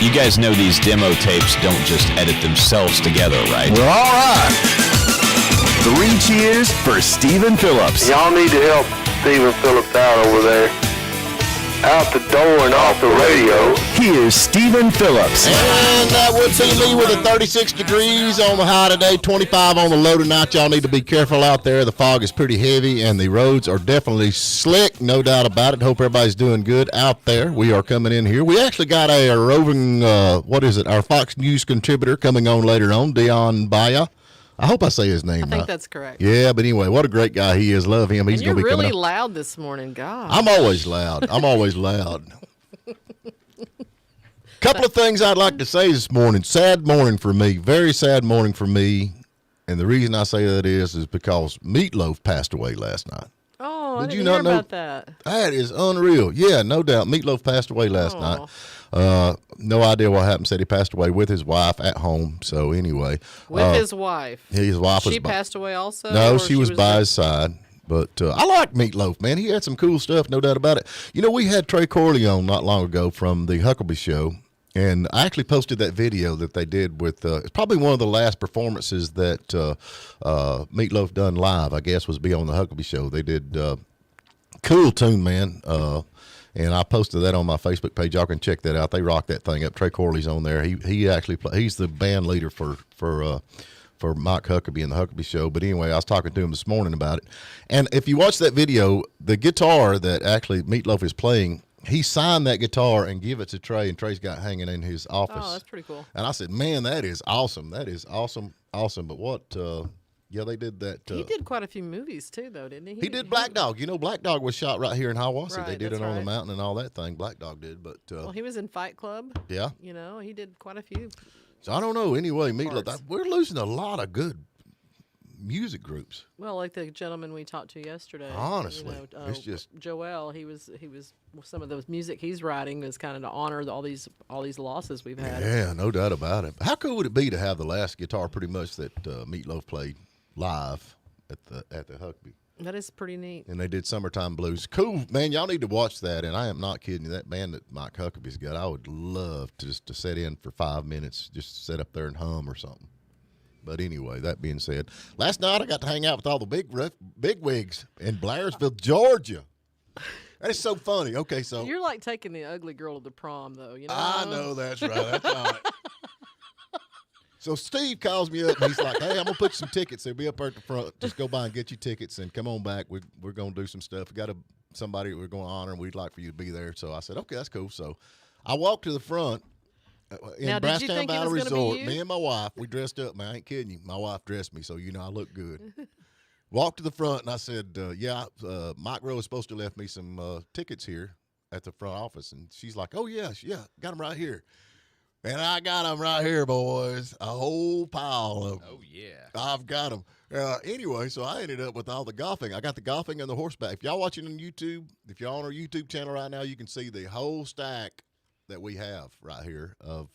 You guys know these demo tapes don't just edit themselves together, right? Well, all right. 3 cheers for Stephen Phillips. Y'all need to help Stephen Phillips out over there. Out the door and off the radio. Here's Stephen Phillips. And that would see me with a 36 degrees on the high today, 25 on the low tonight. Y'all need to be careful out there. The fog is pretty heavy, and the roads are definitely slick, no doubt about it. Hope everybody's doing good out there. We are coming in here. We actually got a roving, our Fox News contributor coming on later on, Dion Baia. I hope I say his name right. I think that's correct. Yeah, but anyway, what a great guy he is. Love him. He's going to be coming really up. loud this morning, God. I'm always loud. Couple of things I'd like to say this morning. Sad morning for me. Very sad morning for me. And the reason I say that is because Meatloaf passed away last night. Oh, Did I you didn't not hear know? about that. That is unreal. Yeah, no doubt. Meatloaf passed away last night. No idea what happened. Said he passed away with his wife at home. So anyway. With his wife. His wife She passed away also? No, she was by his side. But I like Meatloaf, man. He had some cool stuff, no doubt about it. You know, we had Trey Corley on not long ago from the Huckabee Show, and I actually posted that video that they did with it's probably one of the last performances that Meatloaf done live, I guess, was be on the Huckabee Show. They did cool tune, man. And I posted that on my Facebook page. Y'all can check that out. They rock that thing up. Trey Corley's on there. He actually he's the band leader for Mike Huckabee and the Huckabee Show. But anyway, I was talking to him this morning about it. And if you watch that video, the guitar that actually Meatloaf is playing, he signed that guitar and give it to Trey, and Trey's got hanging in his office. Oh, that's pretty cool. And I said, man, that is awesome. That is awesome. But what, yeah, they did that. He did quite a few movies, too, though, didn't he? He did Black Dog. You know, Black Dog was shot right here in Hiawassee. Right, they did it that's on the right. mountain and all that thing. Black Dog did. But Well, he was in Fight Club. yeah. You know, he did quite a few. So I don't know. Anyway, Meatloaf, Parts. we're losing a lot of good music groups. Well, like the gentleman we talked to yesterday. Honestly, it's just Joel. He was some of those music he's writing is kind of to honor all these losses we've had. yeah, no doubt about it. How cool would it be to have the last guitar pretty much that Meatloaf played live at the Huckabee? That is pretty neat. And they did Summertime Blues. Cool, man. Y'all need to watch that. And I am not kidding you. That band that Mike Huckabee's got, I would love to just to sit in for 5 minutes, just sit up there and hum or something. But anyway, that being said, last night I got to hang out with all the big wigs in Blairsville, Georgia. That is so funny. Okay, so You're like taking the ugly girl to the prom, though. You know. I know that's right. That's right. So Steve calls me up and he's like, "Hey, I'm gonna put you some tickets. They'll be up there at the front. Just go by and get your tickets and come on back. We're gonna do some stuff. We got somebody we're gonna honor and we'd like for you to be there." So I said, "Okay, that's cool." So I walked to the front in Now, did you Brasstown think it Valley was gonna be Resort. you? Me and my wife, we dressed up. Man, I ain't kidding you. My wife dressed me, so you know I look good. Walked to the front and I said, Mike Rowe is supposed to left me some tickets here at the front office, and she's like, "Oh yeah, got them right here." And I got them right here, boys. A whole pile of them. Oh, yeah. I've got them. Anyway, so I ended up with all the golfing. I got the golfing and the horseback. If y'all watching on YouTube, if y'all on our YouTube channel right now, you can see the whole stack that we have right here of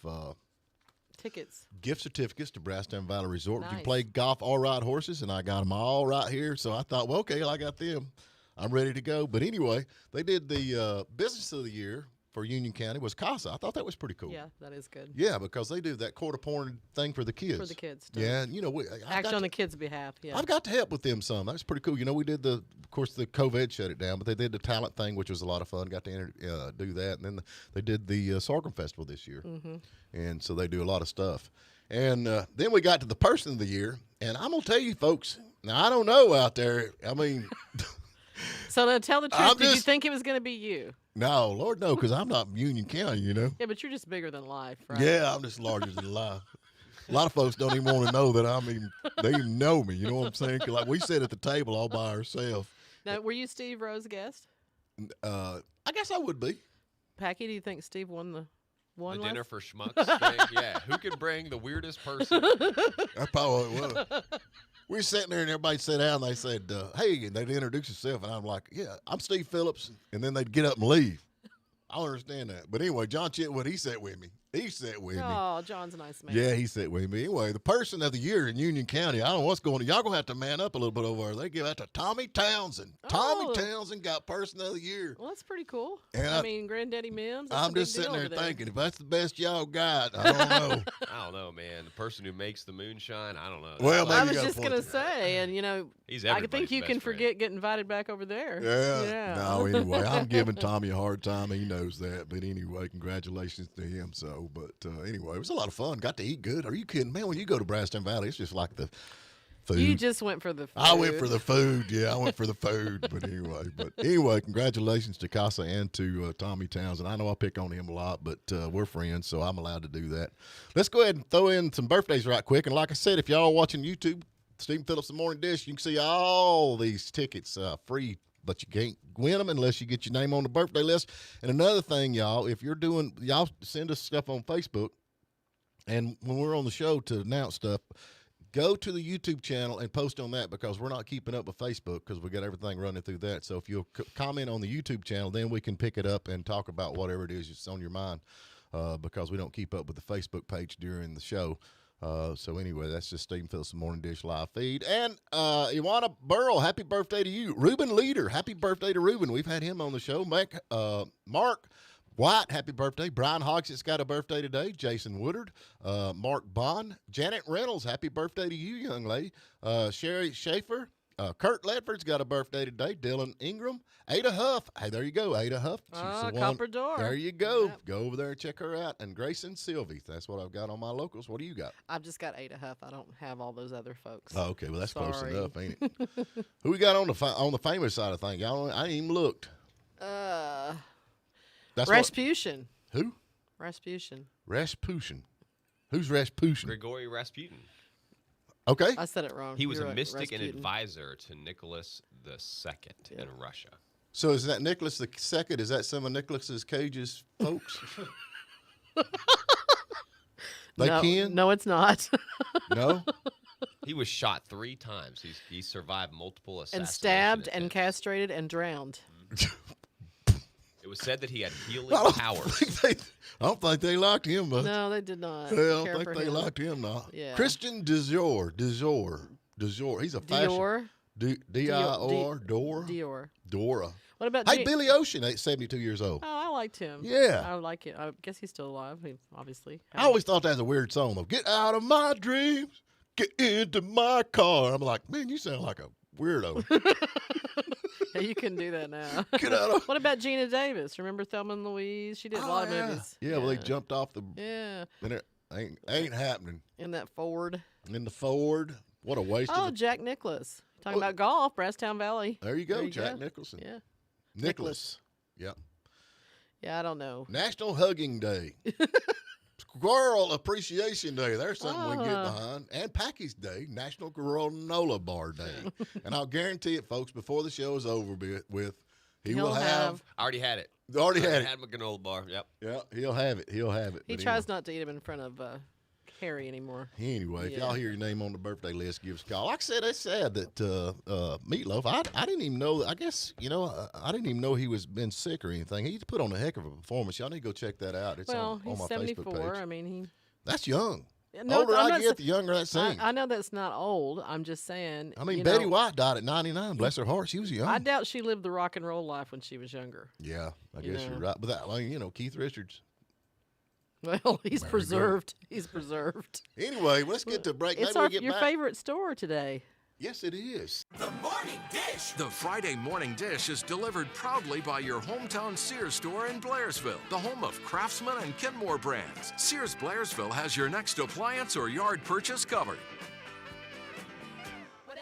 Tickets. gift certificates to Brasstown Valley Resort. You Nice. can play golf or ride horses, and I got them all right here. So I thought, well, okay, I got them. I'm ready to go. But anyway, they did the Business of the Year for Union County was CASA. I thought that was pretty cool. Yeah, that is good. Yeah, because they do that quarter pouring thing for the kids. For the kids, too. Yeah, and you know, Act on the kids' behalf. Yeah. I've got to help with them some. That's pretty cool. You know, we did of course, the COVID shut it down, but they did the talent thing, which was a lot of fun. Got to do that. And then they did the Sorghum Festival this year. Mm-hmm. And so they do a lot of stuff. And then we got to the Person of the Year. And I'm going to tell you, folks, now I don't know out there. I mean, So now tell the truth. I'm Did you just- think it was going to be you? no, Lord, no, because I'm not Union County, you know. Yeah, but you're just bigger than life, right? Yeah, I'm just larger than life. A lot of folks don't even want to know that they even know me. You know what I'm saying? 'Cause like we sit at the table all by ourselves. Now, were you Steve Rowe's guest? I guess I would be. Packy, do you think Steve won the one The last? dinner for schmucks thing. Yeah, who could bring the weirdest person? That's probably what it was. We were sitting there and everybody sat down and they said, hey, and they'd introduce themselves. And I'm like, yeah, I'm Steve Phillips. And then they'd get up and leave. I don't understand that. But anyway, John Chitwood, he sat with me. He sat with me. Oh, John's a nice man. Yeah, he sat with me. Anyway, the person of the year in Union County, I don't know what's going on. Y'all going to have to man up a little bit over there. They give that to Tommy Townsend. Tommy Townsend got person of the year. Well, that's pretty cool. And I mean, Granddaddy Mims. I'm just sitting there thinking, if that's the best y'all got, I don't know. I don't know, man. The person who makes the moonshine, I don't know. Well, maybe I you was got a just point going to there. say, and, you know, He's I everybody's think you best can friend. forget getting invited back over there. Yeah. No, anyway, I'm giving Tommy a hard time. He knows that. But anyway, congratulations to him. So, but anyway, it was a lot of fun. Got to eat good. Are you kidding, man? When you go to Brasstown Valley, it's just like the food. You just went for the food. I went for the food. Yeah, I went for the food. But anyway, congratulations to Casa and to Tommy Townsend. I know I pick on him a lot, but we're friends, so I'm allowed to do that. Let's go ahead and throw in some birthdays right quick. And like I said, if y'all are watching YouTube, Stephen Phillips, The Morning Dish, you can see all these tickets free, but you can't win them unless you get your name on the birthday list. And another thing, y'all, if you're doing, y'all send us stuff on Facebook. And when we're on the show to announce stuff, go to the YouTube channel and post on that because we're not keeping up with Facebook because we got everything running through that. So if you'll comment on the YouTube channel, then we can pick it up and talk about whatever it is that's on your mind because we don't keep up with the Facebook page during the show. So anyway, that's just Stephen Phillips' Morning Dish live feed. And Iwana Burrell, happy birthday to you. Ruben Leader, happy birthday to Ruben. We've had him on the show. Mark White, happy birthday. Brian Hogsett got a birthday today. Jason Woodard, Mark Bond, Janet Reynolds, happy birthday to you, young lady. Sherry Schaefer, Kurt Ledford's got a birthday today. Dylan Ingram, Ada Huff. Hey, there you go, Ada Huff. She's the one. Copper Door. There you go. Yep. Go over there and check her out. And Grayson Sylvie. That's what I've got on my locals. What do you got? I've just got Ada Huff. I don't have all those other folks. Oh, okay. Well, that's close Sorry. enough, ain't it? Who we got on the famous side of things? Y'all, I ain't even looked. That's Rasputin. Who? Rasputin. Rasputin. Who's Rasputin? Gregory Rasputin. Okay. I said it wrong. He was You're a right, mystic and Rasputin. advisor to Nicholas II in Russia. So is that Nicholas the Second? Is that some of Nicholas Cage's folks? No, it's not. No? He was shot 3 times. He survived multiple assassinations. And stabbed and castrated and drowned. It was said that he had healing I powers. don't think they liked him much. No, they did not. I don't care think for they him. liked him, no. Yeah. Christian Dior. He's a fashion. Dior. D-I-O-R. Dora. Dior. Dora. What about Hey, Billy Ocean, 72 years old. Oh, I liked him. Yeah. I like it. I guess he's still alive. He obviously. I always thought that was a weird song, though. Get out of my dreams. Get into my car. I'm like, man, you sound like a weirdo. Yeah, you couldn't do that now. Get out of. What about Gina Davis? Remember Thelma and Louise? She did a lot of movies. Yeah, well, they jumped off the. Yeah. And it ain't happening. In that Ford. In the Ford. What a waste Oh, of. Jack Nicklaus. Talking about golf, Brasstown Valley. There you go, Jack Nicholson. Yeah. Nicholas. Yep. Yeah, I don't know. National Hugging Day. Squirrel Appreciation Day. There's something we can get Ah. behind. And Packy's Day, National Granola Bar Day. And I'll guarantee it, folks, before the show is over with, he He'll will have. I already had it. Already had it. Had my granola bar. Yep. Yeah, he'll have it. He'll have it. He But tries not to eat them in front of Harry anymore. Anyway, if Yeah. y'all hear your name on the birthday list, give us a call. Like I said, it's sad that Meatloaf, I didn't even know, I guess, I didn't even know he was been sick or anything. He put on a heck of a performance. Y'all need to go check that out. It's on He's my 74. Facebook page. I mean, That's young. No, The older I'm I not get, the younger that sings. I know that's not old. I'm just saying. I mean, Betty White died at 99. Bless her heart. She was young. I doubt she lived the rock and roll life when she was younger. Yeah, I guess you're right. But that, Keith Richards. Well, he's preserved. He's preserved. Anyway, let's get to break. It's Maybe we get your back. favorite store today. Yes, it is. The Morning Dish. The Friday Morning Dish is delivered proudly by your hometown Sears store in Blairsville, the home of Craftsman and Kenmore brands. Sears Blairsville has your next appliance or yard purchase covered.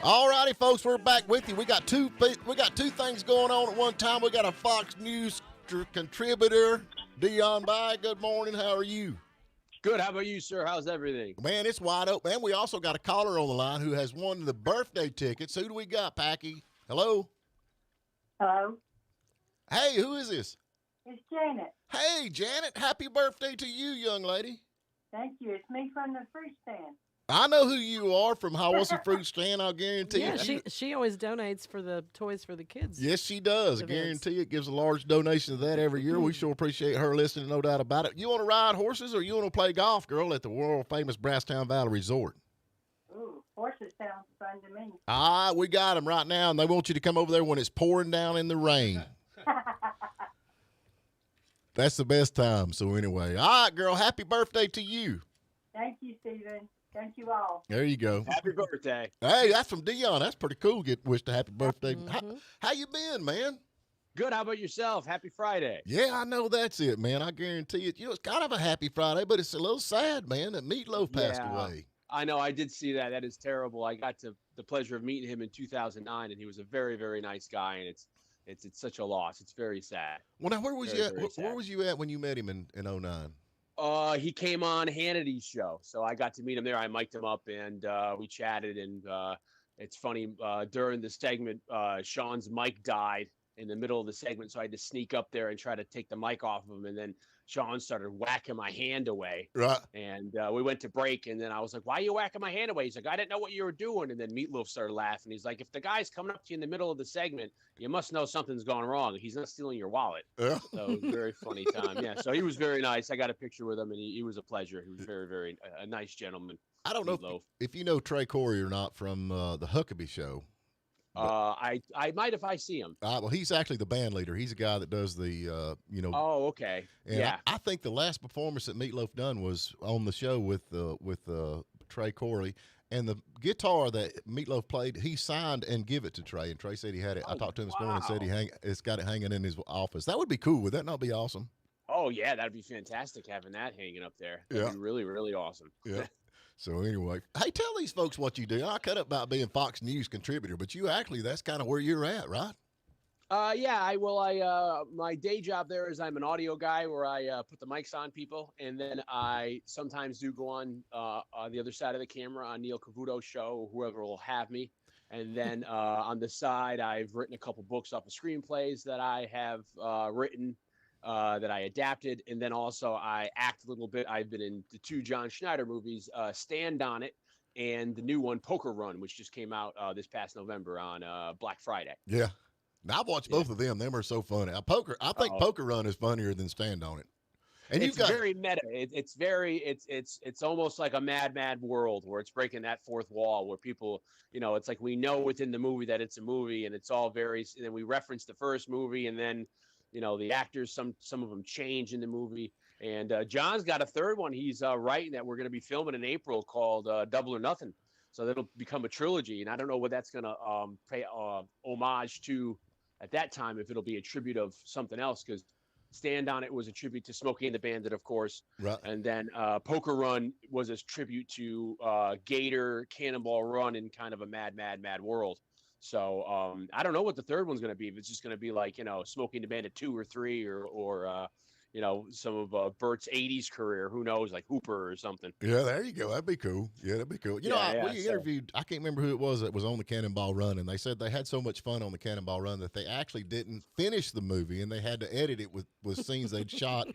All righty, folks, we're back with you. We got two things going on at one time. We got a Fox News contributor, Dion Baia. Good morning. How are you? Good. How about you, sir? How's everything? Man, it's wide open. Man, we also got a caller on the line who has won the birthday tickets. Who do we got, Packy? Hello? Hello, Hey, who is this? it's Janet. Hey, Janet. Happy birthday to you, young lady. Thank you. It's me from the fruit stand. I know who you are from Hiawassee Fruit Stand. I'll guarantee Yeah, it. she always donates for the toys for the kids. Yes, she does. I Events. guarantee it. Gives a large donation to that every year. We sure appreciate her listening, no doubt about it. You want to ride horses or you want to play golf, girl, at the world-famous Brasstown Valley Resort? Ooh, horses sounds fun to me. We got them right now, and they want you to come over there when it's pouring down in the rain. That's the best time. So anyway, all right, girl, happy birthday to you. Thank you, Stephen. Thank you all. There you go. Happy birthday. Hey, that's from Dion. That's pretty cool. Get wished a happy birthday. How you been, man? Good. How about yourself? Happy Friday. Yeah, I know that's it, man. I guarantee it. It's kind of a happy Friday, but it's a little sad, man, that Meatloaf passed away. I know. I did see that. That is terrible. I got the pleasure of meeting him in 2009, and he was a very, very nice guy, and it's such a loss. It's very sad. Well, now, where was Very, you at? very Where sad. was you at when you met him in 09? He came on Hannity's show, so I got to meet him there. I mic'd him up, and we chatted. And it's funny, during the segment, Sean's mic died in the middle of the segment, so I had to sneak up there and try to take the mic off of him. And then Sean started whacking my hand away. Right. And we went to break, and then I was like, "Why are you whacking my hand away?" He's like, "I didn't know what you were doing." And then Meatloaf started laughing. He's like, "If the guy's coming up to you in the middle of the segment, you must know something's gone wrong. He's not stealing your wallet." Yeah. So it was a very funny time. Yeah. So he was very nice. I got a picture with him, and he was a pleasure. He was very, very a nice gentleman. I don't know Meatloaf. if you know Trey Corey or not from the Huckabee Show. I might if I see him. Well, he's actually the band leader. He's a guy that does the, Oh, okay. and Yeah. I think the last performance that Meatloaf done was on the show with Trey Corey, and the guitar that Meatloaf played, he signed and give it to Trey, and Trey said he had it. I talked to him this morning and said it's got it hanging in his office. That would be cool. Would that not be awesome? Oh yeah, that'd be fantastic having that hanging up there. That'd be really, really awesome. Yeah. So anyway, hey, tell these folks what you do. I cut up about being Fox News contributor, but you actually, that's kind of where you're at, right? Yeah, my day job there is I'm an audio guy where I put the mics on people, and then I sometimes do go on the other side of the camera on Neil Cavuto's show, or whoever will have me. And then on the side, I've written a couple books off of screenplays that I have written that I adapted, and then also I act a little bit. I've been in the 2 John Schneider movies, Stand On It, and the new one, Poker Run, which just came out this past November on Black Friday. Yeah. Now, I've watched both of them. Them are so funny. I think Poker Run is funnier than Stand On It. And It's very meta. It's almost like a mad world where it's breaking that fourth wall where people, it's like we know within the movie that it's a movie, and it's all very, and then we reference the first movie, and then the actors, some of them change in the movie. And John's got a third one he's writing that we're going to be filming in April called Double or Nothing. So that'll become a trilogy, and I don't know what that's going to pay homage to at that time, if it'll be a tribute of something else, because Stand On It was a tribute to Smokey and the Bandit, of course. Right. And then Poker Run was a tribute to Gator, Cannonball Run, in kind of a mad world. So I don't know what the third one's going to be. If it's just going to be like, Smokey and the Bandit 2 or 3 or some of Bert's 80s career. Who knows, like Hooper or something. Yeah, there you go. That'd be cool. Yeah, that'd be cool. We interviewed, I can't remember who it was that was on the Cannonball Run, and they said they had so much fun on the Cannonball Run that they actually didn't finish the movie, and they had to edit it with scenes they'd shot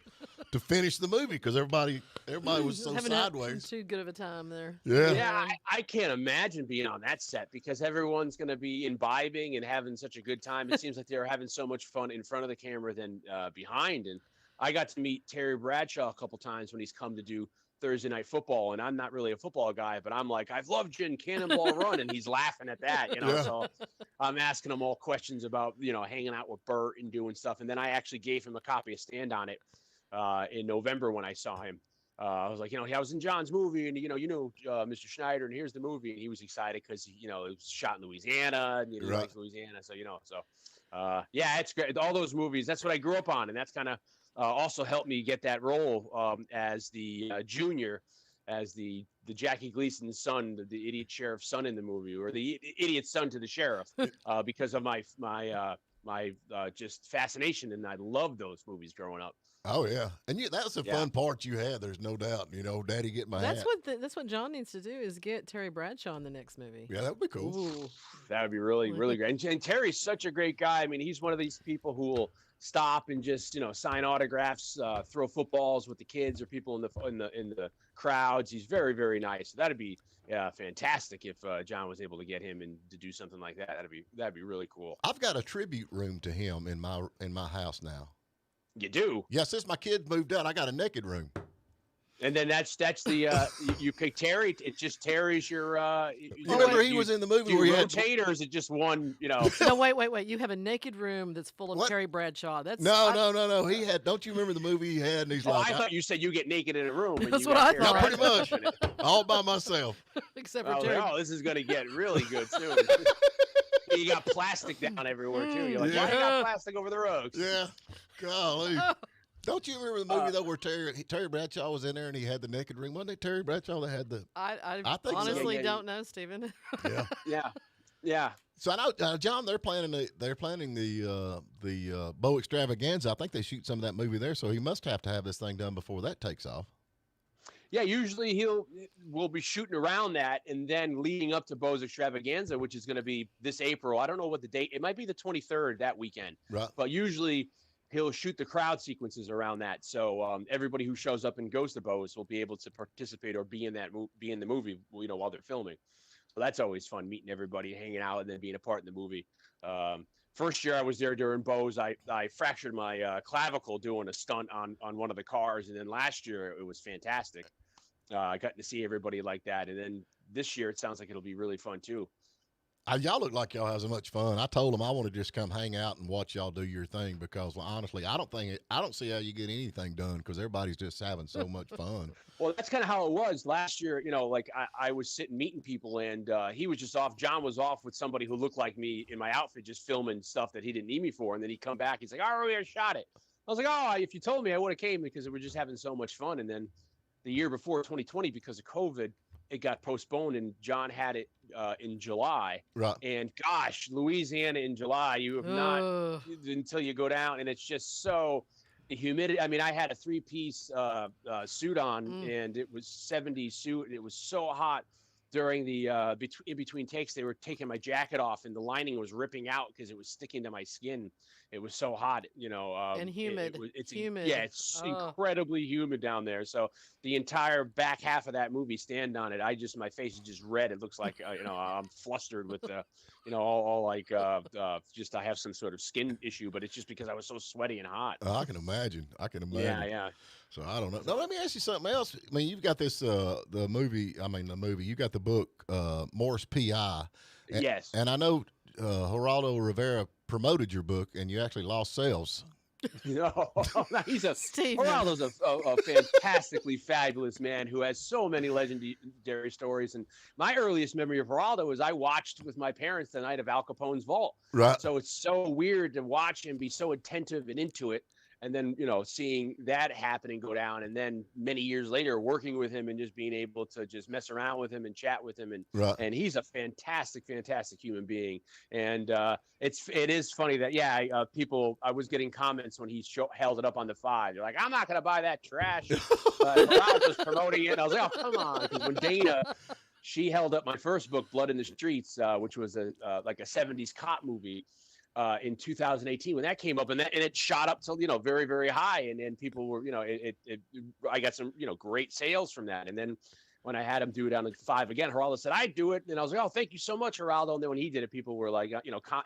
to finish the movie because everybody was so sideways. Too good of a time there. Yeah, I can't imagine being on that set because everyone's going to be imbibing and having such a good time. It seems like they're having so much fun in front of the camera than behind. And I got to meet Terry Bradshaw a couple times when he's come to do Thursday Night Football, and I'm not really a football guy, but I'm like, I've loved you in Cannonball Run, and he's laughing at that, So I'm asking him all questions about, hanging out with Bert and doing stuff. And then I actually gave him a copy of Stand On It in November when I saw him. I was like, I was in John's movie, and Mr. Schneider, and here's the movie, and he was excited because it was shot in Louisiana, and he likes Louisiana, so yeah, it's great. All those movies, that's what I grew up on, and that's kind of also helped me get that role as the junior, as the Jackie Gleason's son, the idiot sheriff's son in the movie, or the idiot son to the sheriff, because of my just fascination, and I loved those movies growing up. Oh yeah, and that was a fun part you had. There's no doubt. Daddy get my hat. That's what John needs to do is get Terry Bradshaw in the next movie. Yeah, that would be cool. Ooh. That would be really, really great. And Terry's such a great guy. I mean, he's one of these people who will stop and just sign autographs, throw footballs with the kids or people in the crowds. He's very, very nice. So that'd be fantastic if John was able to get him and to do something like that. That'd be really cool. I've got a tribute room to him in my house now. You do? Yeah, since my kids moved out, I got a naked room. And then that's the you pick Terry. It just Terry's your. You remember he was in the movie where he had rotate, or is it just one? No, wait. You have a naked room that's full of What? Terry Bradshaw. That's no. He had. Don't you remember the movie he had? And he's like, I thought you said you get naked in a room. And That's you what got I Terry thought. pretty Bradshaw much, in it. all by myself. except for Oh, Terry. this is going to get really good soon. You got plastic down everywhere too. You're like, why you got plastic over the roads? Yeah, golly. Don't you remember the movie though where Terry Bradshaw was in there and he had the naked room? Wasn't it Terry Bradshaw that had the? I think so. honestly Yeah. don't know, Stephen. Yeah. Yeah. So I know, John. They're planning the Bow Extravaganza. I think they shoot some of that movie there, so he must have to have this thing done before that takes off. Yeah, usually we'll be shooting around that, and then leading up to Bo's Extravaganza, which is going to be this April. I don't know what the date. It might be the 23rd that weekend. Right. But usually he'll shoot the crowd sequences around that, so everybody who shows up and goes to Bo's will be able to participate or be in the movie, while they're filming. So that's always fun, meeting everybody, hanging out, and then being a part in the movie. First year I was there during Bo's, I fractured my clavicle doing a stunt on one of the cars, and then last year it was fantastic. I got to see everybody like that, and then this year it sounds like it'll be really fun too. Y'all look like y'all have so much fun. I told them I want to just come hang out and watch y'all do your thing because, well, honestly, I don't see how you get anything done because everybody's just having so much fun. Well, that's kind of how it was last year. Like I was sitting meeting people, and he was just off. John was off with somebody who looked like me in my outfit, just filming stuff that he didn't need me for. And then he'd come back. He's like, "I already shot it." I was like, "Oh, if you told me, I would have came because we were just having so much fun." And then the year before, 2020, because of COVID, it got postponed, and John had it in July. Right. And gosh, Louisiana in July, you have not until you go down, and it's just so humidity. I mean, I had a 3-piece suit on, and it was 70 suit, and it was so hot during the in between takes. They were taking my jacket off, and the lining was ripping out because it was sticking to my skin. It was so hot, and humid. It's humid. Yeah, it's incredibly humid down there. So the entire back half of that movie, stand on it. My face is just red. It looks like I'm flustered with all like just I have some sort of skin issue, but it's just because I was so sweaty and hot. I can imagine. Yeah. So I don't know. Now let me ask you something else. I mean, you've got this the movie. You got the book Morris P.I. Yes. And I know Geraldo Rivera promoted your book, and you actually lost sales. He's Stephen. Geraldo's a fantastically fabulous man who has so many legendary stories. And my earliest memory of Geraldo is I watched with my parents the night of Al Capone's vault. Right. So it's so weird to watch him be so attentive and into it. And then, seeing that happen and go down, and then many years later working with him and just being able to just mess around with him and chat with him. And he's a fantastic, fantastic human being. And it is funny that, I was getting comments when he held it up on the 5. They're like, "I'm not going to buy that trash." I was promoting it. And I was like, "Oh, come on." Because when Dana, she held up my first book, Blood in the Streets, which was like a 70s cop movie. In 2018 when that came up, and it shot up to very, very high, and people were I got some great sales from that. And then when I had him do it on the 5 again, Geraldo said I'd do it, and I was like, "Oh, thank you so much, Geraldo." And then when he did it, people were like,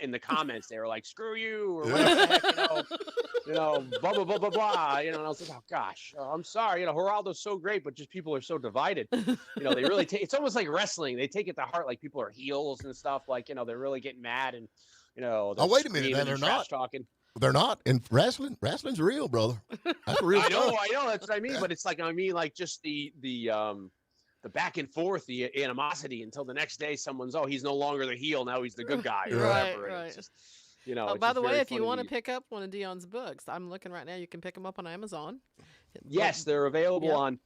in the comments they were like, "Screw you," or whatever the heck, blah blah blah blah blah, and I was like, "Oh gosh, I'm sorry, Geraldo's so great, but just people are so divided." They really take it's almost like wrestling. They take it to heart, like people are heels and stuff, like they're really getting mad and. Wait a minute, now they're not talking. They're not in wrestling. Wrestling's real, brother. That's real. I know. That's what I mean. But it's like like just the back and forth, the animosity until the next day someone's he's no longer the heel, now he's the good guy or whatever. Right. It's just by the way, if you want to pick up one of Dion's books, I'm looking right now. You can pick them up on Amazon. Yes, they're available on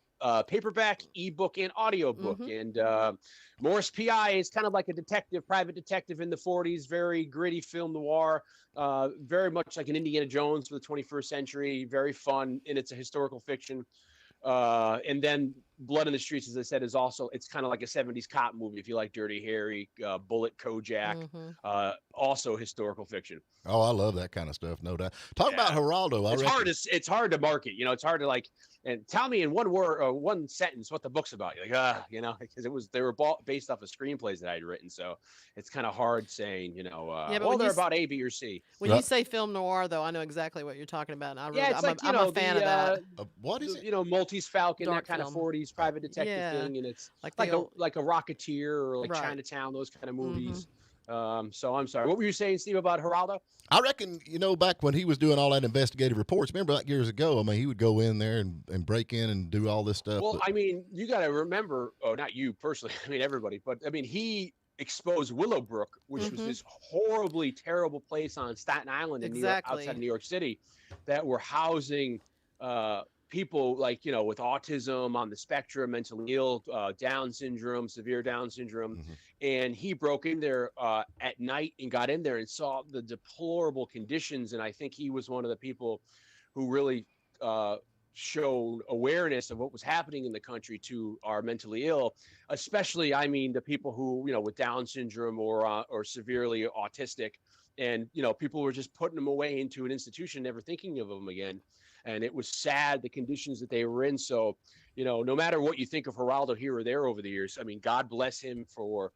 paperback, ebook, and audiobook. And Morris P.I. is kind of like a private detective in the 40s, very gritty film noir, very much like an Indiana Jones for the 21st century, very fun, and it's a historical fiction. And then Blood in the Streets, as I said, it's kind of like a 70s cop movie if you like Dirty Harry, Bullet, Kojak, also historical fiction. Oh, I love that kind of stuff, no doubt. Talk about Geraldo. It's hard to market. It's hard to like and tell me in one word or one sentence what the book's about. You're like, because they were based off of screenplays that I'd written, so it's kind of hard saying, but they're about A, B, or C. When you say film noir, though, I know exactly what you're talking about. And I'm a fan of that. What is it? Maltese Falcon, Dark that kind film. of 40s private detective thing, and it's like a Rocketeer or like Chinatown, those kind of movies. So I'm sorry. What were you saying, Steve, about Geraldo? I reckon, back when he was doing all that investigative reports, remember like years ago, I mean, he would go in there and break in and do all this stuff. Well, I mean, you got to remember, not you personally, I mean, everybody, but I mean, he exposed Willowbrook, which was this horribly terrible place on Staten Island in New York, outside of New York City, that were housing people like, with autism, on the spectrum, mentally ill, Down syndrome, severe Down syndrome. And he broke in there at night and got in there and saw the deplorable conditions. And I think he was one of the people who really showed awareness of what was happening in the country to our mentally ill, especially, I mean, the people who, with Down syndrome or severely autistic. And, people were just putting them away into an institution, never thinking of them again. And it was sad, the conditions that they were in. So, no matter what you think of Geraldo here or there over the years, I mean, God bless him for,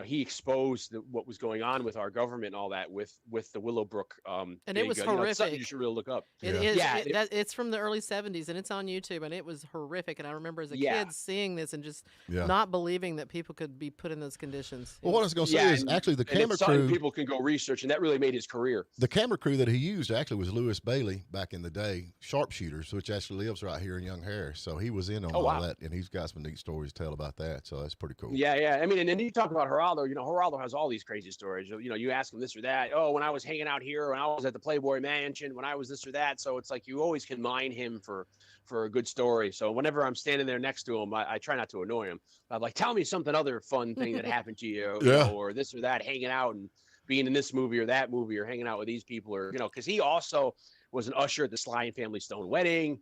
he exposed what was going on with our government and all that with the Willowbrook. And it was horrific. It's something you should really look up. It is. Yeah, it's from the early 70s, and it's on YouTube, and it was horrific. And I remember as a kid seeing this and just not believing that people could be put in those conditions. Well, what I was going to say is actually the camera crew. People can go research, and that really made his career. The camera crew that he used actually was Lewis Bailey back in the day, Sharpshooters, which actually lives right here in Young Harris. So he was in on all that, and he's got some neat stories to tell about that. So that's pretty cool. Yeah. I mean, and then you talk about Geraldo. Geraldo has all these crazy stories. You ask him this or that. Oh, when I was hanging out here, when I was at the Playboy Mansion, when I was this or that. So it's like you always can mine him for a good story. So whenever I'm standing there next to him, I try not to annoy him. I'm like, tell me something other fun thing that happened to you, or this or that, hanging out and being in this movie or that movie or hanging out with these people, or because he also was an usher at the Sly and Family Stone wedding.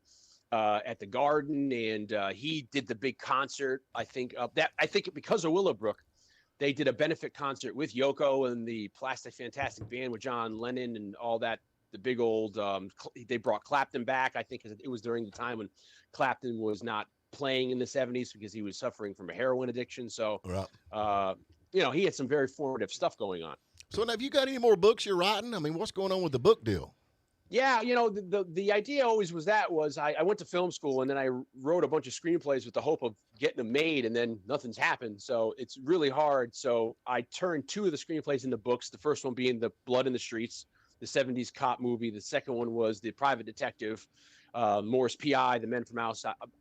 At the Garden, and he did the big concert. I think because of Willowbrook, they did a benefit concert with Yoko and the Plastic Fantastic Band with John Lennon and all that. The big old, they brought Clapton back. I think it was during the time when Clapton was not playing in the 70s because he was suffering from a heroin addiction. So, he had some very formative stuff going on. So now, have you got any more books you're writing? I mean, what's going on with the book deal? Yeah, the idea always was I went to film school and then I wrote a bunch of screenplays with the hope of getting them made, and then nothing's happened. So it's really hard. So I turned 2 of the screenplays into books. The first one being The Blood in the Streets, the 70s cop movie. The second one was The Private Detective, Morris P.I., The Men from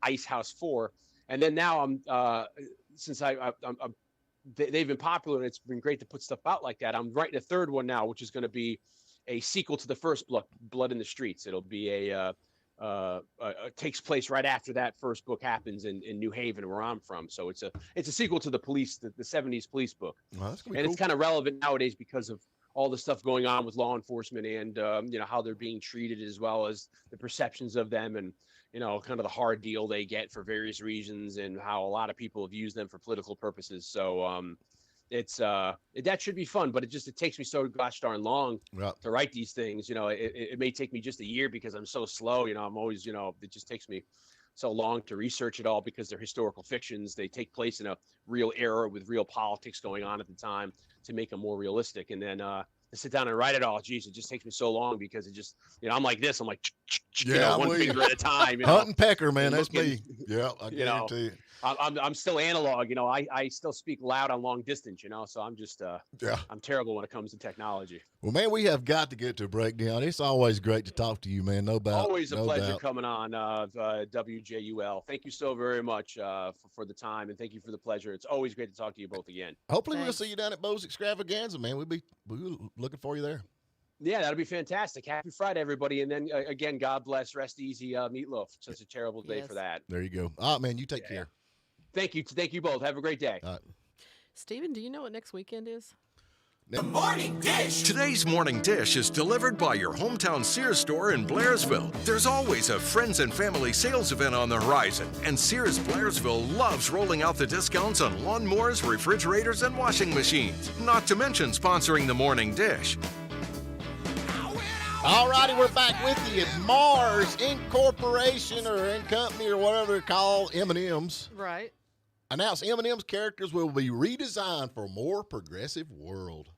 Ice House 4. And then now since they've been popular and it's been great to put stuff out like that, I'm writing a third one now, which is going to be a sequel to the first Blood in the Streets. It'll be takes place right after that first book happens in New Haven, where I'm from. So it's a sequel to the 70s police book. Well, that's and it's kind of relevant nowadays because of all the stuff going on with law enforcement and how they're being treated, as well as the perceptions of them, and kind of the hard deal they get for various reasons, and how a lot of people have used them for political purposes. So that should be fun, but it takes me so gosh darn long to write these things. It may take me just a year because I'm so slow. I'm always, it just takes me so long to research it all because they're historical fictions. They take place in a real era with real politics going on at the time to make them more realistic. And then to sit down and write it all, geez, it just takes me so long because it just, I'm like this. I'm like, one finger at a time. Hunt and pecker, man. That's me. Yeah, I guarantee you. I'm still analog, I still speak loud on long distance, so I'm just, I'm terrible when it comes to technology. Well, man, we have got to get to a breakdown. It's always great to talk to you, man. No doubt. Always a pleasure coming on WJUL. Thank you so very much for the time, and thank you for the pleasure. It's always great to talk to you both again. Hopefully we'll see you down at Bo's Extravaganza, man. We'll be looking for you there. Yeah, that'll be fantastic. Happy Friday, everybody. And then again, God bless, rest easy, Meatloaf. Such a terrible day for that. There you go. All right, man, you take care. Thank you. Thank you both. Have a great day. Stephen, do you know what next weekend is? Today's morning dish is delivered by your hometown Sears store in Blairsville. There's always a friends and family sales event on the horizon, and Sears Blairsville loves rolling out the discounts on lawnmowers, refrigerators, and washing machines. Not to mention sponsoring the morning dish. All righty, we're back with you at Mars Incorporation or in company or whatever they're called, M&M's. Right. Announced M&M's characters will be redesigned for a more progressive world.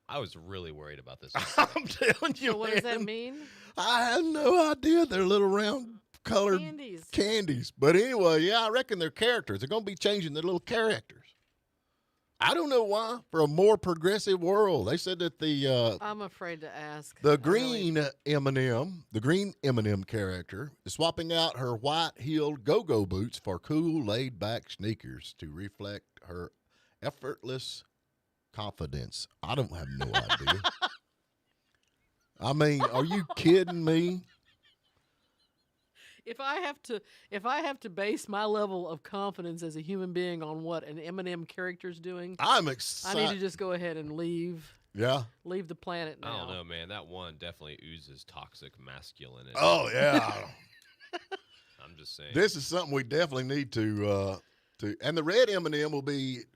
I was really worried about this. I'm telling you, So what does that mean? I had no idea they're little round colored candies. But anyway, yeah, I reckon they're characters. They're going to be changing their little characters. I don't know why. For a more progressive world, they said that I'm afraid to ask. The green M&M character is swapping out her white-heeled go-go boots for cool, laid-back sneakers to reflect her effortless confidence. I don't have no idea. I mean, are you kidding me? If I have to base my level of confidence as a human being on what an M&M character's doing, I'm excited. I need to just go ahead and leave. Yeah. Leave the planet now. I don't know, man. That one definitely oozes toxic masculinity. Oh yeah. I'm just saying. This is something we definitely need to and the red M&M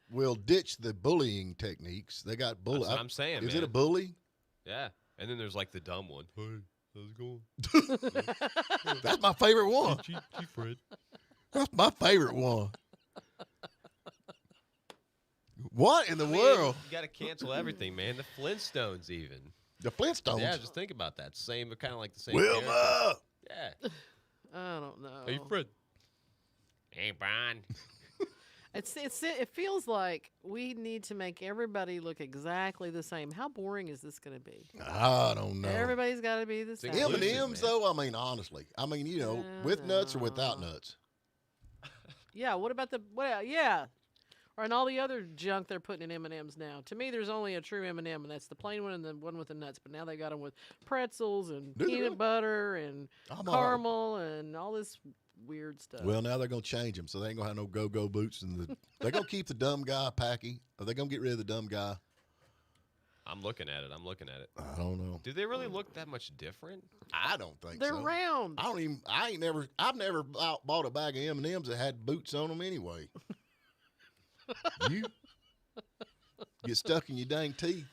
will ditch the bullying techniques. They got bully. That's what I'm saying, Is man. it a bully? Yeah. And then there's like the dumb one. Hey, how's it going? That's my favorite one. Gee, Fred. That's my favorite one. What in the world? You got to cancel everything, man. The Flintstones, even. The Flintstones? Yeah, just think about that. Same, kind of like the same. Wilma! Yeah. I don't know. Hey, Fred. Hey, Brian. It feels like we need to make everybody look exactly the same. How boring is this going to be? I don't know. Everybody's got to be the same. M&M's, though, I mean, honestly. I mean, you know, with nuts or without nuts. Yeah, what about yeah. Or and all the other junk they're putting in M&M's now. To me, there's only a true M&M, and that's the plain one and the one with the nuts. But now they got them with pretzels and peanut butter and caramel and all this weird stuff. Well, now they're going to change them, so they ain't going to have no go-go boots. They're going to keep the dumb guy, Packy. Are they going to get rid of the dumb guy? I'm looking at it. I don't know. Do they really look that much different? I don't think They're so. round. I've never bought a bag of M&M's that had boots on them anyway. You get stuck in your dang teeth.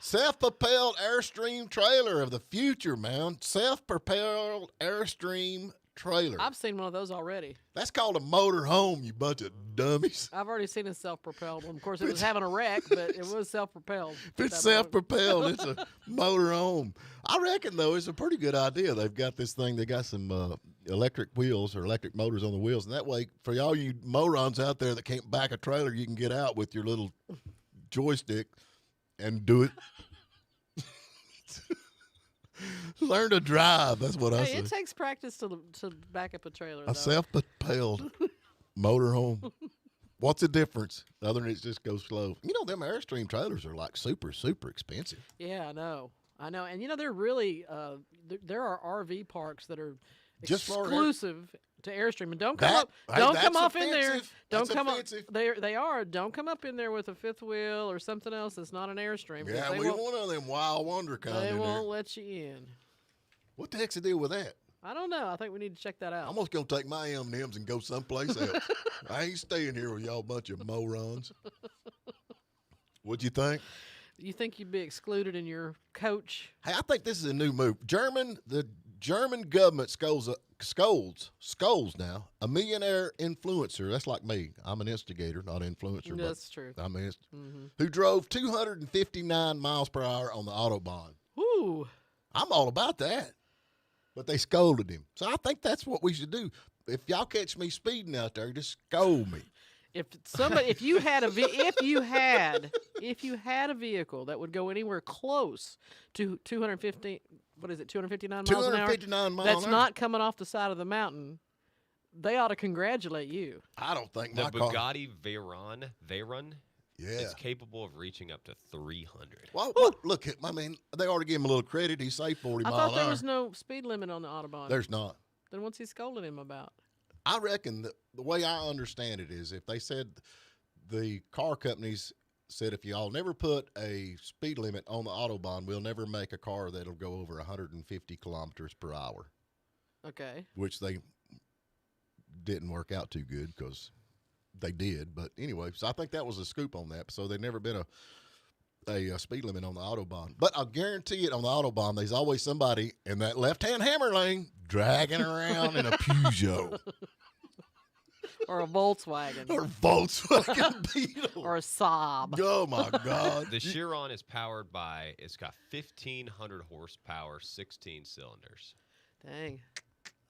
Self-propelled Airstream trailer of the future, man. Self-propelled Airstream trailer. I've seen one of those already. That's called a motor home, you bunch of dummies. I've already seen a self-propelled one. Of course, it was having a wreck, but it was self-propelled. If it's self-propelled, it's a motor home. I reckon, though, it's a pretty good idea. They've got this thing. They got some electric wheels or electric motors on the wheels. And that way, for all you morons out there that can't back a trailer, you can get out with your little joystick and do it. Learn to drive. That's what I say. It takes practice to back up a trailer. A self-propelled motor home. What's the difference? Other than it just goes slow. You know, them Airstream trailers are like super, super expensive. Yeah, I know. And, you know, they're really there are RV parks that are just exclusive to Airstream. And don't come off in there. Don't come up. They are. Don't come up in there with a fifth wheel or something else that's not an Airstream. Yeah, we want one of them wild wonder kind. They won't let you in. What the heck's the deal with that? I don't know. I think we need to check that out. I'm almost gonna take my M&Ms and go someplace else. I ain't staying here with y'all bunch of morons. What'd you think? You think you'd be excluded in your coach? Hey, I think this is a new move. The German government scolds now a millionaire influencer. That's like me. I'm an instigator, not an influencer. That's true. I'm an who drove 259 miles per hour on the Autobahn. Ooh. I'm all about that. But they scolded him. So I think that's what we should do. If y'all catch me speeding out there, just scold me. If you had a vehicle that would go anywhere close to 250, what is it, 259 miles an hour? 259 miles that's an hour. not coming off the side of the mountain, they ought to congratulate you. I don't think the my car. Bugatti Veyron Yeah. is capable of reaching up to 300. Well, look, I mean, they ought to give him a little credit. He saved 40 miles an hour. I thought there was no speed limit on the Autobahn. There's not. Then what's he scolding him about? I reckon that the way I understand it is if they said the car companies said if y'all never put a speed limit on the Autobahn, we'll never make a car that'll go over 150 kilometers per hour. Okay. Which they didn't work out too good because they did. But anyway, so I think that was a scoop on that. So there's never been a speed limit on the Autobahn. But I'll guarantee it on the Autobahn, there's always somebody in that left-hand hammer lane dragging around in a Peugeot. Or a Volkswagen. Or Volkswagen Beetle. Or a Saab. Oh, my God. The Chiron is powered by, it's got 1,500 horsepower, 16 cylinders. Dang.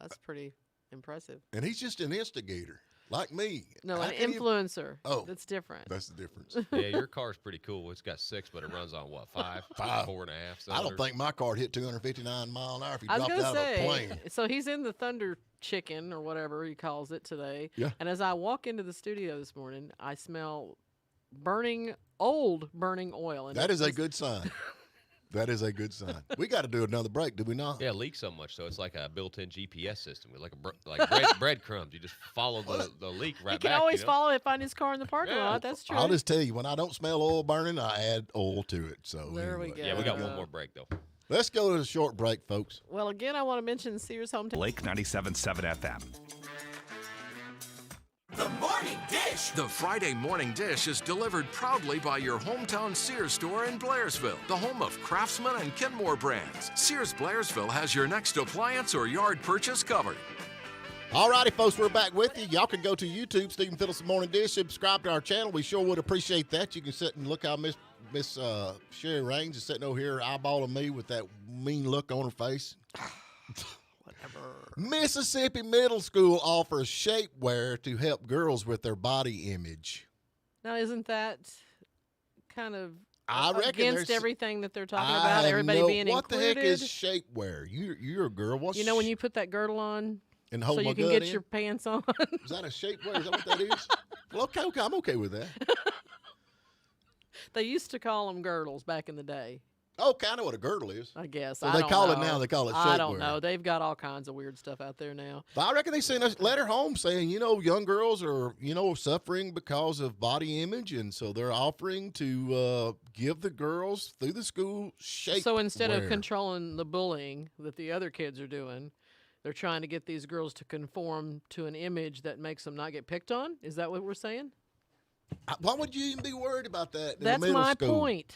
That's pretty impressive. And he's just an instigator, like me. No, How an can you- influencer. Oh. That's different. That's the difference. Yeah, your car's pretty cool. It's got 6, but it runs on what, 5? 5. 4.5 I cylinders? don't think my car hit 259 mile an hour if he I was dropped going to out of a say, plane. so he's in the Thunder Chicken or whatever he calls it today. Yeah. And as I walk into the studio this morning, I smell burning oil. And That is a it's- good sign. That is a good sign. We got to do another break, do we not? Yeah, it leaks so much, so it's like a built-in GPS system. With like breadcrumbs. You just follow the leak right He can back. always you know? follow it, find his car in the parking Yeah. lot. That's true. I'll just tell you, when I don't smell oil burning, I add oil to it. So There we anyway. go. Yeah, we got one more break, though. Let's go to a short break, folks. Well, again, I want to mention Sears Hometown. Blake 97.7 FM. The Friday Morning Dish is delivered proudly by your hometown Sears store in Blairsville, the home of Craftsman and Kenmore brands. Sears Blairsville has your next appliance or yard purchase covered. All righty, folks, we're back with you. Y'all can go to YouTube, Stephen Phillips Morning Dish, subscribe to our channel. We sure would appreciate that. You can sit and look how Miss Sherry Raines is sitting over here eyeballing me with that mean look on her face. Whatever. Mississippi Middle School offers shapewear to help girls with their body image. Now, isn't that kind of I reckon against there's- everything that they're talking I about? have Everybody no- being what included. the heck is shapewear? You're a girl. What's You know when you put that girdle on and so hold you my can gut get in? your pants on? Is that a shapewear? Is that what that is? Well, okay, I'm okay with that. They used to call them girdles back in the day, Okay, I know what a girdle is. I guess. So I they don't call it know. now, they call it I don't shapewear. know. They've got all kinds of weird stuff out there now. But I reckon they sent a letter home saying, young girls are, suffering because of body image, and so they're offering to give the girls through the school shape. So instead of controlling the bullying that the other kids are doing, they're trying to get these girls to conform to an image that makes them not get picked on? Is that what we're saying? Why would you even be worried about that in That's the middle my school? point.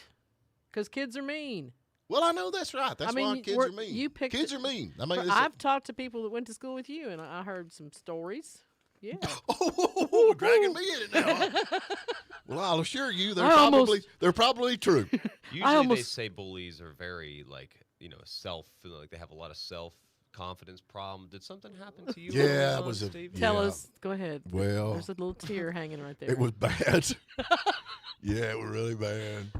Because kids are mean. Well, I know that's right. That's why kids are mean. You picked kids are mean. I mean, I've talked to people that went to school with you, and I heard some stories. Yeah. dragging me in it now. Well, I'll assure you, they're probably true. Usually they say bullies are very, they have a lot of self-confidence problem. Did something happen to you? Yeah, it was Steve? Tell us. Go ahead. Well, There's a little tear hanging right there. It was bad. Yeah, it was really bad.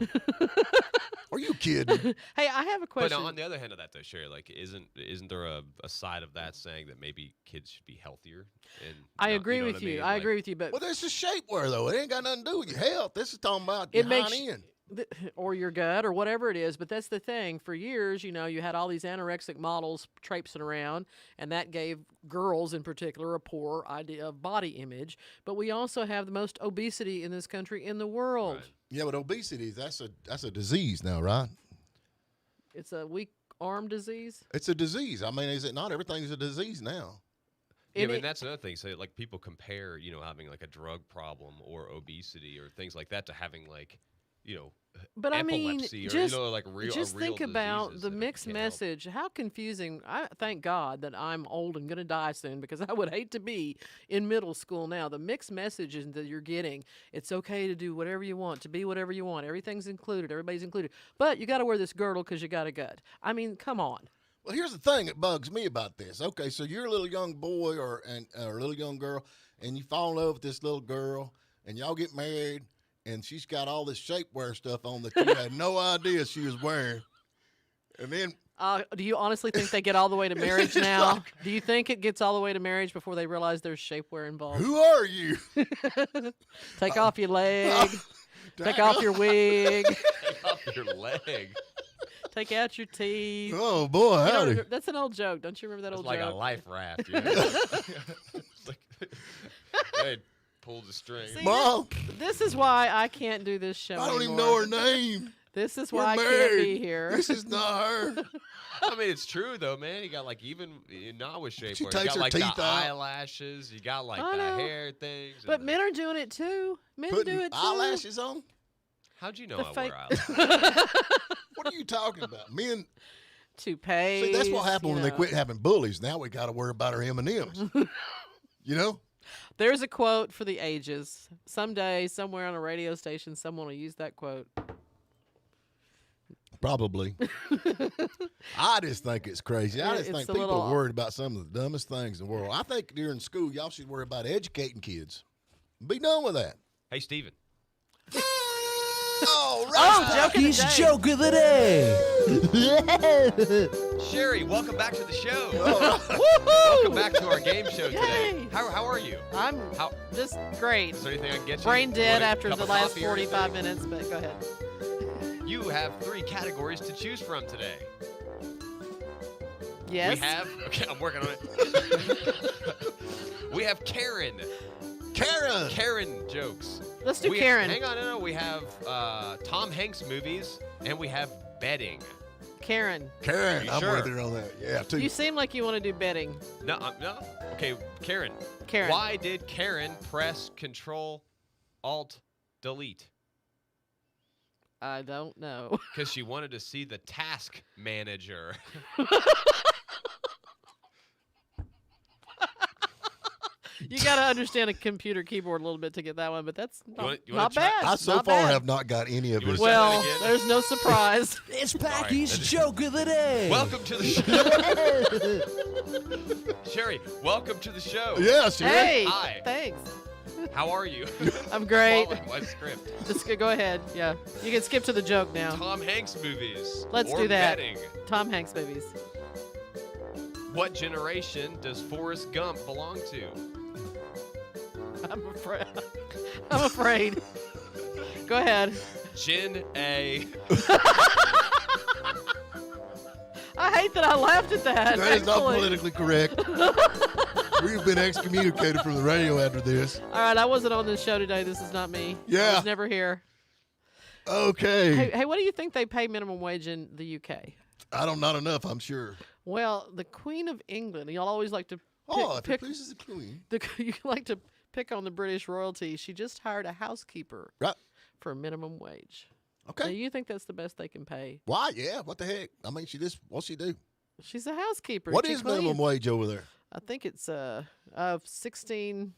Are you kidding? Hey, I have a question. But on the other hand of that, though, Sherry, isn't there a side of that saying that maybe kids should be healthier? And I not- agree know with what you. mean? I Like, agree with you, but Well, this is shapewear, though. It ain't got nothing to do with your health. This is talking about it your makes hind end. or your gut or whatever it is. But that's the thing. For years, you had all these anorexic models traipsing around, and that gave girls in particular a poor idea of body image. But we also have the most obesity in this country in the world. Right. Yeah, but obesity, that's a disease now, right? It's a weak arm disease. It's a disease. I mean, is it not? Everything's a disease now. Yeah, And I mean, it- that's another thing. So, people compare, having, a drug problem or obesity or things like that to having, But I mean, epilepsy or, just, real just a real think about diseases the that mixed can't help. message. How confusing. I thank God that I'm old and going to die soon, because I would hate to be in middle school now. The mixed messages that you're getting, it's okay to do whatever you want, to be whatever you want. Everything's included. Everybody's included. But you got to wear this girdle because you got a gut. I mean, come on. Well, here's the thing that bugs me about this. Okay, so you're a little young boy or a little young girl, and you fall in love with this little girl, and y'all get married, and she's got all this shapewear stuff on that you had no idea she was wearing. And then Do you honestly think they get all the way to marriage now? Do you think it gets all the way to marriage before they realize there's shapewear involved? who are you? Take off your leg. Take off your wig. Take off your leg. Take out your teeth. Oh boy, You howdy. know, that's an old joke. Don't you remember that It's old like joke? a life raft. It's like, hey, pulled the string. See, Mom, this is why I can't do this show I don't even anymore. know her name. This is We're why I married. can't be here. This is not her. I mean, it's true though, man. You got like even not with shape. She You takes got her like teeth the out. eyelashes. You got like I the know. hair things. But and men are doing it too. Men Putting do it too. eyelashes on? how'd you know The I fake wear eyelashes? What are you talking about? Men, Toupees. see, that's what happened you when they know. quit having bullies. Now we got to worry about our M&Ms. You know? There's a quote for the ages. Someday, somewhere on a radio station, someone will use that quote. Probably. I just think it's crazy. I just It's think a people little- are worried about some of the dumbest things in the world. I think during school, y'all should worry about educating kids. Be done with that. Hey, Steven. Oh, Oh, joke of the day. joke of the day. Sherry, welcome back to the show. Woohoo! Welcome back to our game show today. Yay. How are you? I'm How just great. is there anything I can get you? Brain You dead want a after cup the of last coffee or 45 anything? minutes, but go ahead. You have 3 categories to choose from today. Yes. We have. Okay, I'm working on it. We have Karen. Karen jokes. Let's do We- Karen. Hang on, no. We have Tom Hanks movies, and we have betting. Karen. Karen, You I'm sure? with her on that. Yeah, too. You seem like you want to do betting. No, no. Okay, Karen. Karen. Why did Karen press Control Alt Delete? I don't know. Because she wanted to see the task manager. You got to understand a computer keyboard a little bit to get that one, but that's You not, wanna not try- bad. I so not far bad. have not got any of You wanna his. say that Well, again? there's no surprise. It's Sorry, Packy's that is- joke of the day. Welcome to the show. Sherry, welcome to the show. Yeah, sure. Hey, Hi. thanks. How are you? I'm great. Following my script. Just go ahead. Yeah, you can skip to the joke now. Tom Hanks movies. Let's or do that. betting. Tom Hanks movies. What generation does Forrest Gump belong to? I'm afraid. I'm afraid. Go ahead. Gen A. I hate that I laughed at that. That is not actually. politically correct. We've been excommunicated from the radio after this. All right, I wasn't on this show today. This is not me. I Yeah. was never here. Okay. Hey, what do you think they pay minimum wage in the UK? I don't, not enough, I'm sure. Well, the Queen of England. Y'all always like to Oh, if pick it pleases the queen. you like to pick on the British royalty. She just hired a housekeeper Right. for a minimum wage. Do Okay. you think that's the best they can pay? Why? Yeah. What the heck? I mean, what's she do? She's a housekeeper. What She is minimum cleans. wage over there? I think it's 16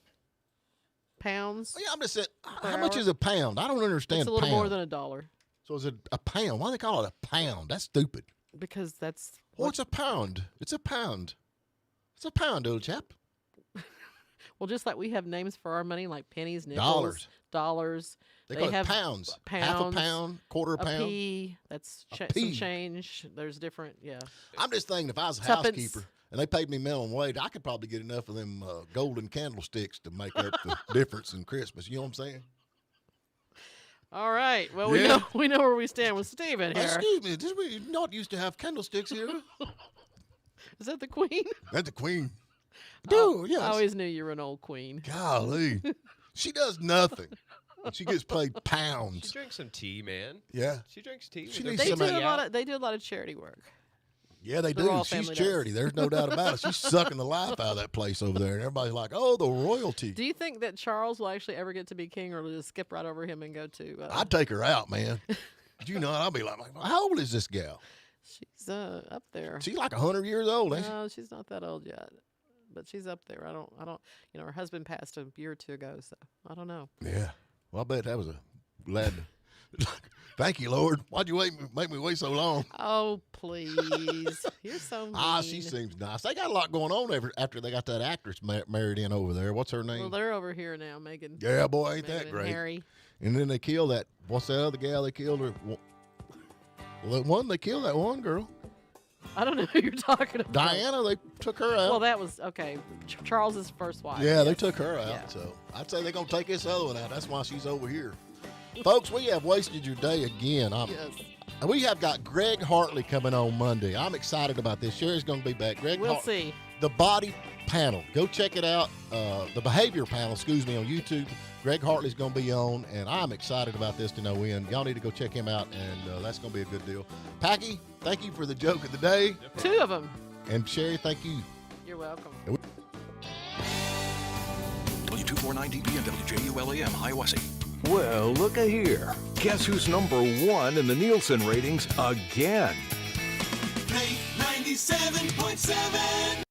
pounds. Oh, yeah, I'm just saying, how Per much hour? is a pound? I don't understand It's a little pound. more than $1 So is it a pound? Why do they call it a pound? That's stupid. because that's What's a pound? It's a pound. It's a pound, old chap. well, just like we have names for our money like pennies, nickels, Dollars. dollars. They call it have pounds. Half a pounds, pound, quarter a pound. p. That's A some p. change. There's different, yeah. I'm just thinking if I was a Tuppence. housekeeper and they paid me minimum wage, I could probably get enough of them golden candlesticks to make up the difference in Christmas. You know what I'm saying? All right. Well, Yeah. we know where we stand with Steven here. Excuse me, did we not used to have candlesticks here? Is that the Queen? That's the queen. Oh, Dude, yes. I always knew you were an old queen. Golly. She does nothing. She gets paid She pounds. drinks some tea, man. Yeah. She drinks tea. She with needs her They somebody do a tea lot out. of they do a lot of charity work. Yeah, they The do. royal She's family does. charity. There's no doubt about it. She's sucking the life out of that place over there. And everybody's like, oh, the royalty. Do you think that Charles will actually ever get to be king, or will he just skip right over him and go to? I'd take her out, man. You know, I'll be like, how old is this gal? She's up there. She's like 100 years old, ain't she? No, she's not that old yet, but she's up there. I don't. You know, her husband passed a year or two ago, so I don't know. Yeah. Well, I bet that was a lad. Thank you, Lord. Why'd you make me wait so long? Oh please, you're so mean. Ah, she seems nice. They got a lot going on after they got that actress married in over there. What's her name? Well, they're over here now, Megan. Yeah, boy, ain't Meghan that and great? Harry. And then they killed that. What's that other gal they killed her? Well, they killed that one girl. I don't know who you're talking about. Diana, they took her out. Well, that was okay. Charles's first wife. Yeah, they yes. took her out. Yeah. So I'd say they're going to take this other one out. That's why she's over here. Folks, we have wasted your day again. Yes. And we have got Greg Hartley coming on Monday. I'm excited about this. Sherry's going to be back. We'll see. The body panel. Go check it out. The behavior panel, excuse me, on YouTube. Greg Hartley's going to be on, and I'm excited about this to no end. Y'all need to go check him out, and that's going to be a good deal. Packy, thank you for the joke of the day. 2 of them. And Sherry, thank you. You're welcome. W249DB and WJULAM, Hiawassee. Well, look at here. Guess who's number 1 in the Nielsen ratings again? Play 97.7.